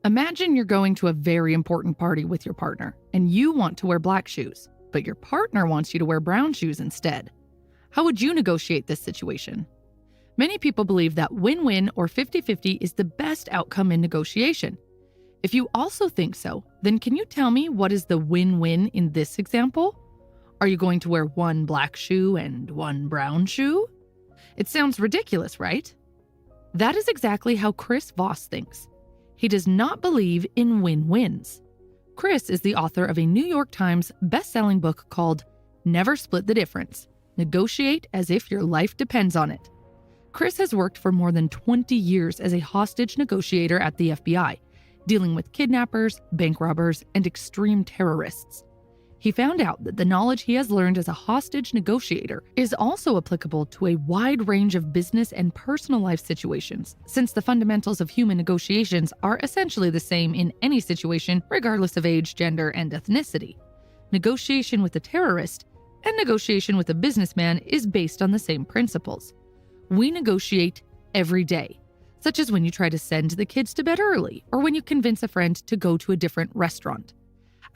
Imagine you're going to a very important party with your partner, and you want to wear black shoes, but your partner wants you to wear brown shoes instead. How would you negotiate this situation? Many people believe that win-win or 50-50 is the best outcome in negotiation. If you also think so, then can you tell me what is the win-win in this example? Are you going to wear one black shoe and one brown shoe? It sounds ridiculous, right? That is exactly how Chris Voss thinks. He does not believe in win-wins. Chris is the author of a New York Times best-selling book called Never Split the Difference: Negotiate as if your life depends on it. Chris has worked for more than 20 years as a hostage negotiator at the FBI, dealing with kidnappers, bank robbers, and extreme terrorists. He found out that the knowledge he has learned as a hostage negotiator is also applicable to a wide range of business and personal life situations, since the fundamentals of human negotiations are essentially the same in any situation, regardless of age, gender, and ethnicity. Negotiation with a terrorist and negotiation with a businessman is based on the same principles. We negotiate every day, such as when you try to send the kids to bed early or when you convince a friend to go to a different restaurant.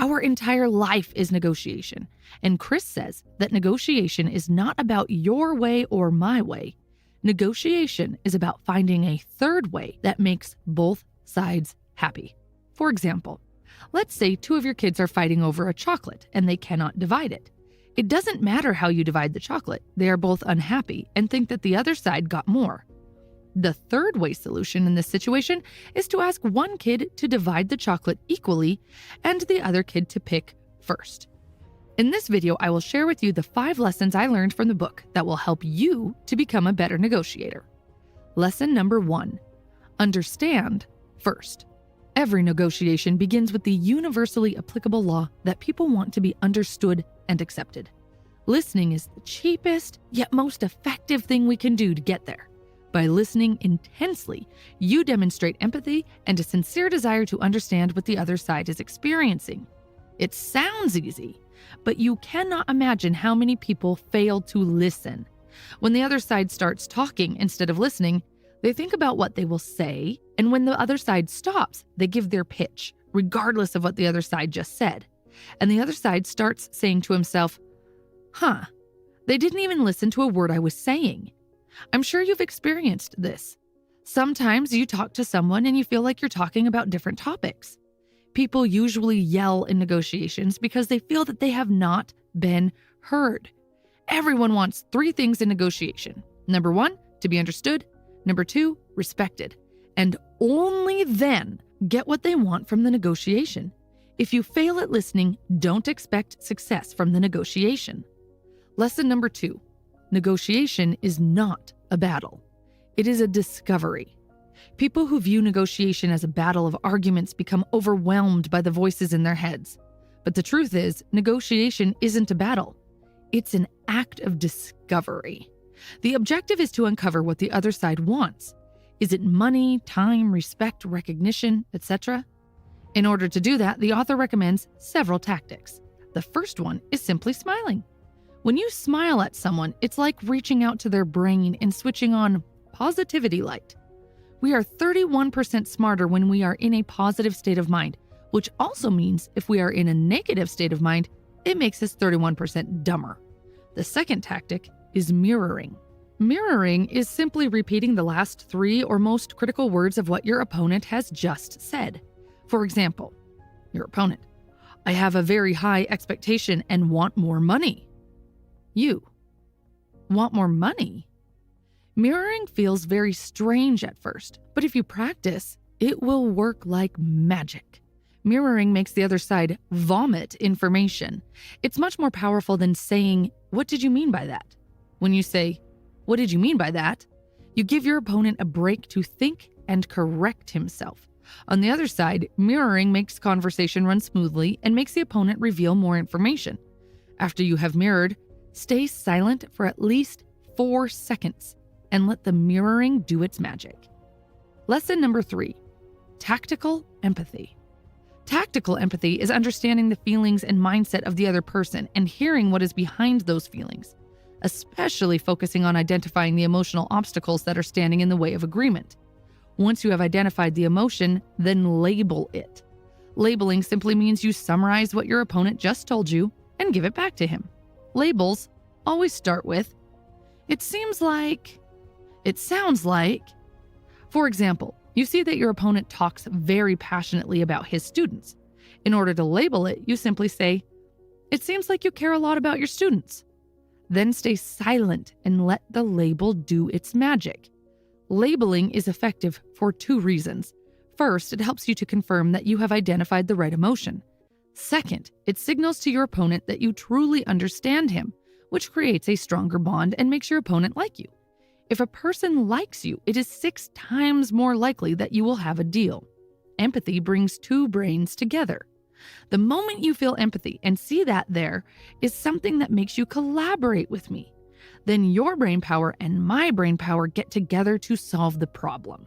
Our entire life is negotiation, and Chris says that negotiation is not about your way or my way. Negotiation is about finding a third way that makes both sides happy. For example, let's say two of your kids are fighting over a chocolate and they cannot divide it. It doesn't matter how you divide the chocolate, they are both unhappy and think that the other side got more. The third way solution in this situation is to ask one kid to divide the chocolate equally and the other kid to pick first. In this video, I will share with you the 5 lessons I learned from the book that will help you to become a better negotiator. Lesson number 1: understand first. Every negotiation begins with the universally applicable law that people want to be understood and accepted. Listening is the cheapest yet most effective thing we can do to get there. By listening intensely, you demonstrate empathy and a sincere desire to understand what the other side is experiencing. It sounds easy, but you cannot imagine how many people fail to listen. When the other side starts talking instead of listening, they think about what they will say, and when the other side stops, they give their pitch, regardless of what the other side just said. And the other side starts saying to himself, they didn't even listen to a word I was saying. I'm sure you've experienced this. Sometimes you talk to someone and you feel like you're talking about different topics. People usually yell in negotiations because they feel that they have not been heard. Everyone wants 3 things in negotiation. Number 1, to be understood. Number 2, respected. And only then get what they want from the negotiation. If you fail at listening, don't expect success from the negotiation. Lesson number 2. Negotiation is not a battle. It is a discovery. People who view negotiation as a battle of arguments become overwhelmed by the voices in their heads. But the truth is, negotiation isn't a battle. It's an act of discovery. The objective is to uncover what the other side wants. Is it money, time, respect, recognition, etc.? In order to do that, the author recommends several tactics. The first one is simply smiling. When you smile at someone, it's like reaching out to their brain and switching on positivity light. We are 31% smarter when we are in a positive state of mind, which also means if we are in a negative state of mind, it makes us 31% dumber. The second tactic is mirroring. Mirroring is simply repeating the last 3 or most critical words of what your opponent has just said. For example, your opponent, I have a very high expectation and want more money. You want more money? Mirroring feels very strange at first, but if you practice, it will work like magic. Mirroring makes the other side vomit information. It's much more powerful than saying, "What did you mean by that?" When you say, "What did you mean by that?" you give your opponent a break to think and correct himself. On the other side, mirroring makes conversation run smoothly and makes the opponent reveal more information. After you have mirrored, stay silent for at least 4 seconds and let the mirroring do its magic. Lesson number 3, tactical empathy. Tactical empathy is understanding the feelings and mindset of the other person and hearing what is behind those feelings, especially focusing on identifying the emotional obstacles that are standing in the way of agreement. Once you have identified the emotion, then label it. Labeling simply means you summarize what your opponent just told you and give it back to him. Labels always start with, "It seems like," "It sounds like." For example, you see that your opponent talks very passionately about his students. In order to label it, you simply say, "It seems like you care a lot about your students." Then stay silent and let the label do its magic. Labeling is effective for two reasons. First, it helps you to confirm that you have identified the right emotion. Second, it signals to your opponent that you truly understand him, which creates a stronger bond and makes your opponent like you. If a person likes you, it is 6 times more likely that you will have a deal. Empathy brings two brains together. The moment you feel empathy and see that there is something that makes you collaborate with me, then your brain power and my brain power get together to solve the problem.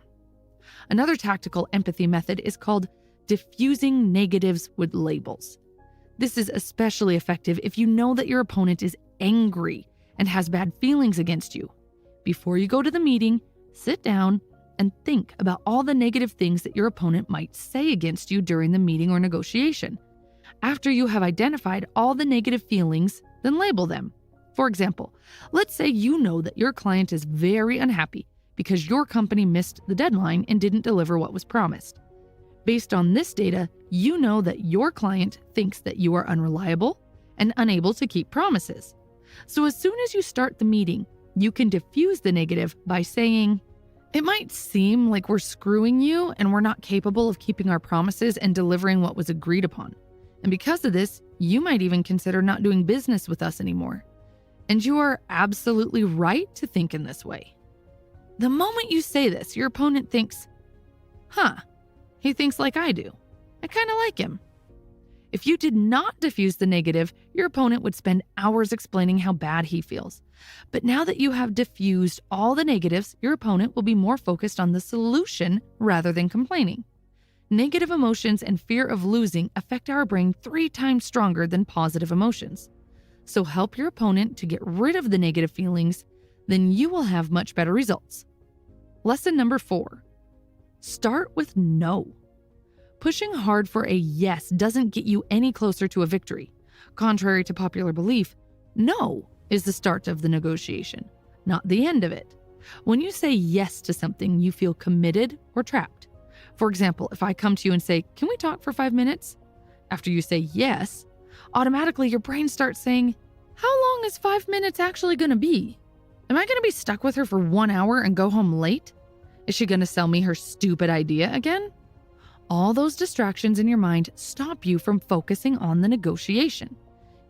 Another tactical empathy method is called diffusing negatives with labels. This is especially effective if you know that your opponent is angry and has bad feelings against you. Before you go to the meeting, sit down and think about all the negative things that your opponent might say against you during the meeting or negotiation. After you have identified all the negative feelings, then label them. For example, let's say you know that your client is very unhappy because your company missed the deadline and didn't deliver what was promised. Based on this data, you know that your client thinks that you are unreliable and unable to keep promises. So as soon as you start the meeting, you can diffuse the negative by saying, "It might seem like we're screwing you and we're not capable of keeping our promises and delivering what was agreed upon. And because of this, you might even consider not doing business with us anymore. And you are absolutely right to think in this way." The moment you say this, your opponent thinks, he thinks like I do. I kind of like him. If you did not diffuse the negative, your opponent would spend hours explaining how bad he feels. But now that you have diffused all the negatives, your opponent will be more focused on the solution rather than complaining. Negative emotions and fear of losing affect our brain 3 times stronger than positive emotions. So help your opponent to get rid of the negative feelings, then you will have much better results. Lesson number 4. Start with no. Pushing hard for a yes doesn't get you any closer to a victory. Contrary to popular belief, no is the start of the negotiation, not the end of it. When you say yes to something, you feel committed or trapped. For example, if I come to you and say, "Can we talk for 5 minutes?" After you say yes, automatically your brain starts saying, "How long is 5 minutes actually going to be? Am I going to be stuck with her for 1 hour and go home late? Is she going to sell me her stupid idea again?" All those distractions in your mind stop you from focusing on the negotiation.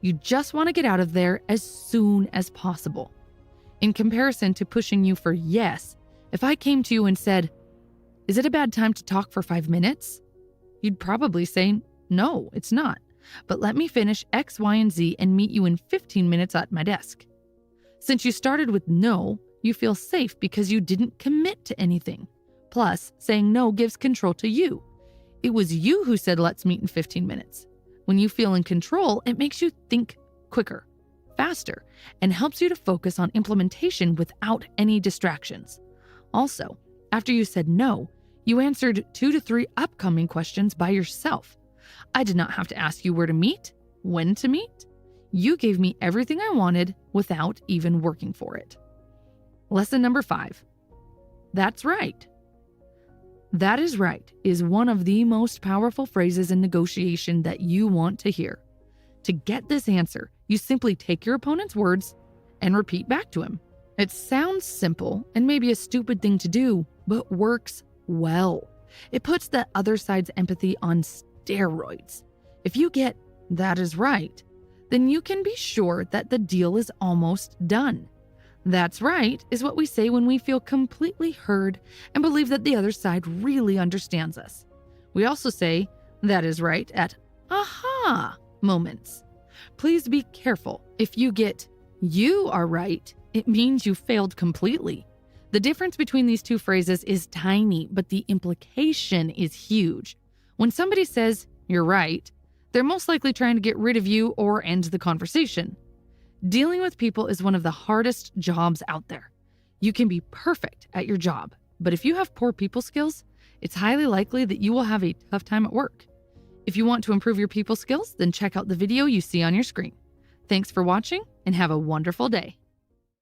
You just want to get out of there as soon as possible. In comparison to pushing you for yes, if I came to you and said, "Is it a bad time to talk for 5 minutes?" You'd probably say, "No, it's not. But let me finish X, Y, and Z and meet you in 15 minutes at my desk." Since you started with no, you feel safe because you didn't commit to anything. Plus, saying no gives control to you. It was you who said, "Let's meet in 15 minutes. When you feel in control, it makes you think quicker, faster, and helps you to focus on implementation without any distractions. Also, after you said no, you answered 2 to 3 upcoming questions by yourself. I did not have to ask you where to meet, when to meet. You gave me everything I wanted without even working for it. Lesson number 5. That's right. That is right is one of the most powerful phrases in negotiation that you want to hear. To get this answer, you simply take your opponent's words and repeat back to him. It sounds simple and maybe a stupid thing to do, but works well. It puts the other side's empathy on steroids. If you get "that is right," then you can be sure that the deal is almost done. That's right is what we say when we feel completely heard and believe that the other side really understands us. We also say "that is right" at aha moments. Please be careful. If you get "you are right," it means you failed completely. The difference between these two phrases is tiny, but the implication is huge. When somebody says "you're right," they're most likely trying to get rid of you or end the conversation. Dealing with people is one of the hardest jobs out there. You can be perfect at your job, But if you have poor people skills, it's highly likely that you will have a tough time at work. If you want to improve your people skills, then check out the video you see on your screen. Thanks for watching and have a wonderful day.